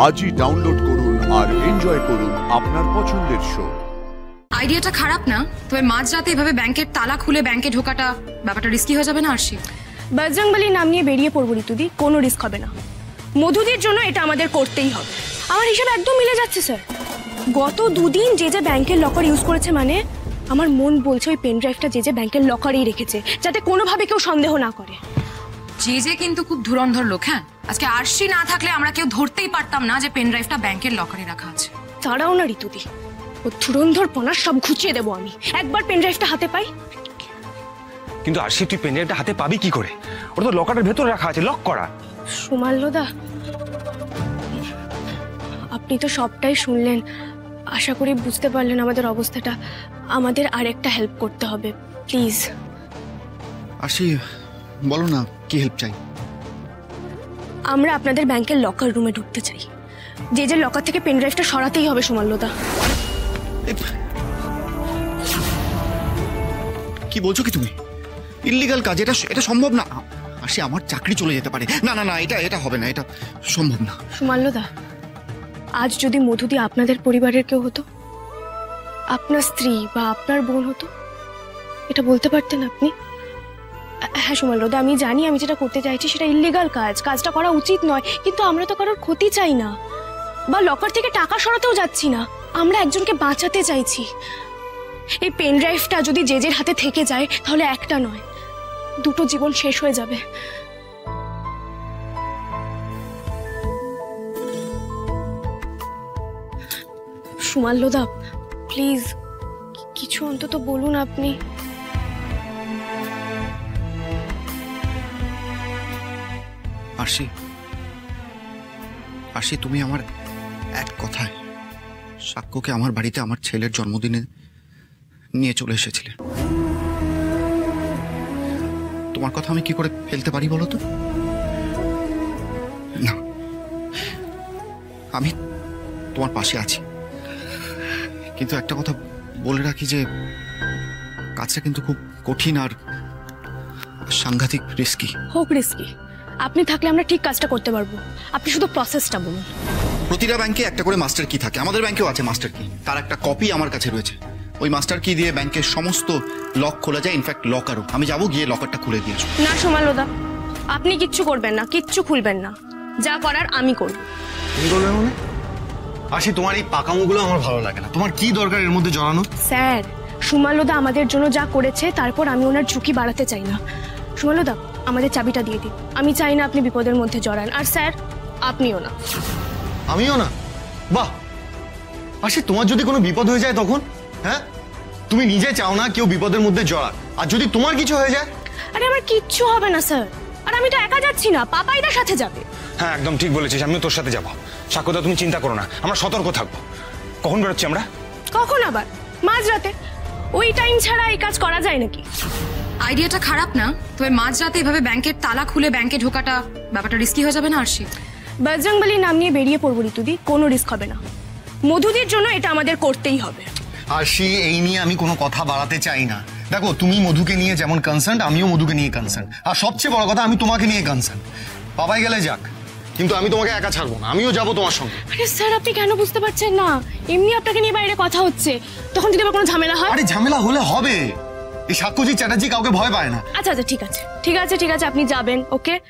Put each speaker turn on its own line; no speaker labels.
আজই ডাউনলোড করুন আর এনজয় করুন আপনার পছন্দের শো।
আইডিয়াটা খারাপ না, তবে মাঝরাতে এভাবে ব্যাংকের তালা খুলে ব্যাংকে ঢোকাটা ব্যাপারটা রিস্কি হয়ে যাবে না আরশি?
বজরংবলী নাম নিয়ে বেরিয়ে পড়বো ঋতুদি, কোনো রিস্ক হবে না। মধুদির জন্য এটা আমাদের করতেই হবে। আমার হিসাব একদম মিলে যাচ্ছে স্যার। গত দুদিন যে যে ব্যাংকের লকার ইউজ করেছে, মানে আমার মন বলছে ওই পেন ড্রাইভটা যে যে ব্যাংকের লকারেই রেখেছে, যাতে কোনোভাবে কেউ সন্দেহ না করে।
যে কিন্তু খুব ধুরন্ধর লোক। হ্যাঁ, আজকে আরশি না থাকলে আমরা কেউ ধরতেই পারতাম না যে পেন ড্রাইভটা ব্যাংকের লকারে রাখা আছে।
তারাও না ঋতুদি, ও ধুরন্ধর পনা সব ঘুচিয়ে দেবো আমি একবার পেন ড্রাইভটা হাতে পাই।
কিন্তু আরশি, তুই পেন ড্রাইভটা হাতে পাবি কি করে? ওটা তো লকারের ভেতরে রাখা আছে, লক করা।
সুমাল্যদা, আপনি তো সবটাই শুনলেন, আশা করি বুঝতে পারলেন আমাদের অবস্থাটা। আমাদের আরেকটা হেল্প করতে হবে, প্লিজ।
আরশি, বলো না কি হেল্প চাই?
আমরা আপনাদের ব্যাংকের লকার রুমে ঢুকতে চাই। যে যে লকার থেকে পেন ড্রাইভটা সরাতেই হবে সুমাল্যদা।
কি বলছো কি তুমি? ইল্লিগাল কাজ, এটা সম্ভব না। আরশি, আমার চাকরি চলে যেতে পারে। না না না, এটা হবে না, এটা সম্ভব না।
সুমাল্যদা, আজ যদি মধুদি আপনাদের পরিবারের কেউ হতো, আপনার স্ত্রী বা আপনার বোন হতো, এটা বলতে পারতেন আপনি? হ্যাঁ সুমাল্যদা, আমি জানি আমি যেটা করতে চাইছি সেটা ইল্লিগাল কাজ, কাজটা করা উচিত নয়, কিন্তু আমরা তো কারোর ক্ষতি চাই না, বা লকার থেকে টাকা সরাতেও যাচ্ছি না। আমরা একজনকে বাঁচাতে চাইছি। এই পেন ড্রাইভটা যদি যে যের হাতে থেকে যায়, তাহলে একটা নয়, দুটো জীবন শেষ হয়ে যাবে। সুমাল্যদা, প্লিজ কিছু অন্তত বলুন আপনি।
আরশি, তুমি আমার এক কথায় সাক্ষ্যকে আমার বাড়িতে আমার ছেলের জন্মদিনে নিয়ে চলে এসেছিলে। তোমার কথা আমি কি করে ফেলতে পারি বলো তো? না, আমি তোমার পাশে আছি, কিন্তু একটা কথা বলে রাখি যে কাজটা কিন্তু খুব কঠিন আর সাংঘাতিক রিস্কি।
হোক রিস্কি, আপনি থাকলে আমরা ঠিক কাজটা করতে পারবো। আপনি শুধু প্রসেসটা বলুন।
প্রতিটা ব্যাংকে একটা করে মাস্টার কি থাকে, আমাদের ব্যাংকেও আছে মাস্টার কি। তার একটা কপি আমার কাছে রয়েছে। ওই মাস্টার কি দিয়ে ব্যাংকের সমস্ত লক খোলা যায়, ইনফ্যাক্ট লকারও। আমি যাবো, গিয়ে লকারটা খুলে দিয়ে আসবো।
না সুমাল্যদা, আপনি কিচ্ছু করবেন না, কিচ্ছু খুলবেন না। যা করার আমি করব।
তুমি করবে মানে? আরশি, তোমার এই পাকামোগুলো আমার ভালো লাগে না। তোমার কি দরকার এর মধ্যে জড়ানো?
স্যার, সুমাল্যদা আমাদের জন্য যা করেছে, তারপর আমি ওনার ঝুঁকি বাড়াতে চাই না। সুমাল্যদা, আমাদের চাবিটা দিয়ে দিন। আমি চাই না আপনি বিপদের মধ্যে জড়ান। আর স্যার, আপনিও না।
আমিও না? বাহ! আরশি, তোমার যদি কোনো বিপদ হয়ে যায় তখন? হ্যাঁ, তুমি নিজে চাও না কেউ বিপদের মধ্যে জড়াক, আর যদি তোমার কিছু হয়ে যায়?
আরে আমার কিচ্ছু হবে না স্যার, আর আমি তো একা যাচ্ছি না, পাপাইদার সাথে যাবে।
হ্যাঁ, একদম ঠিক বলেছিস, আমিও তোর সাথে যাবো। সাক্ষ্যদা, তুমি চিন্তা করো না, আমরা সতর্ক থাকবো। কখন বেরোচ্ছি আমরা?
কখন আবার? মাঝরাতে। ওই টাইম ছাড়া এই কাজ করা যায় নাকি?
আইডিয়াটা খারাপ না, তবে মাঝরাতে এভাবে ব্যাংকের তালা খুলে ব্যাংকে ঢোকাটা ব্যাপারটা রিস্কি হয়ে যাবে না আরশি?
বজরংবলী নাম নিয়ে বেরিয়ে পড়বো ঋতুদি, কোনো রিস্ক হবে না। মধুদির জন্য এটা আমাদের করতেই হবে।
আরশি, এই নিয়ে আমি কোনো কথা বাড়াতে চাই না। দেখো, তুমি মধুকে নিয়ে যেমন কনসার্ন, আমিও মধুকে নিয়ে কনসার্ন, আর সবচেয়ে বড় কথা আমি তোমাকে নিয়ে কনসার্ন। বাবাই গেলে যাক, কিন্তু আমি তোমাকে একা ছাড়বো না, আমিও যাবো তোমার সঙ্গে।
আরে স্যার, আপনি কেন বুঝতে পারছেন না? এমনি আপনাকে নিয়ে বাইরে কথা হচ্ছে, তখন যদি আবার কোনো ঝামেলা হয়।
আরে ঝামেলা হলে হবে, এই সাক্ষ্যজিৎ চ্যাটার্জি কাউকে ভয় পায় না।
আচ্ছা আচ্ছা, ঠিক আছে ঠিক আছে ঠিক আছে, আপনি যাবেন, ওকে।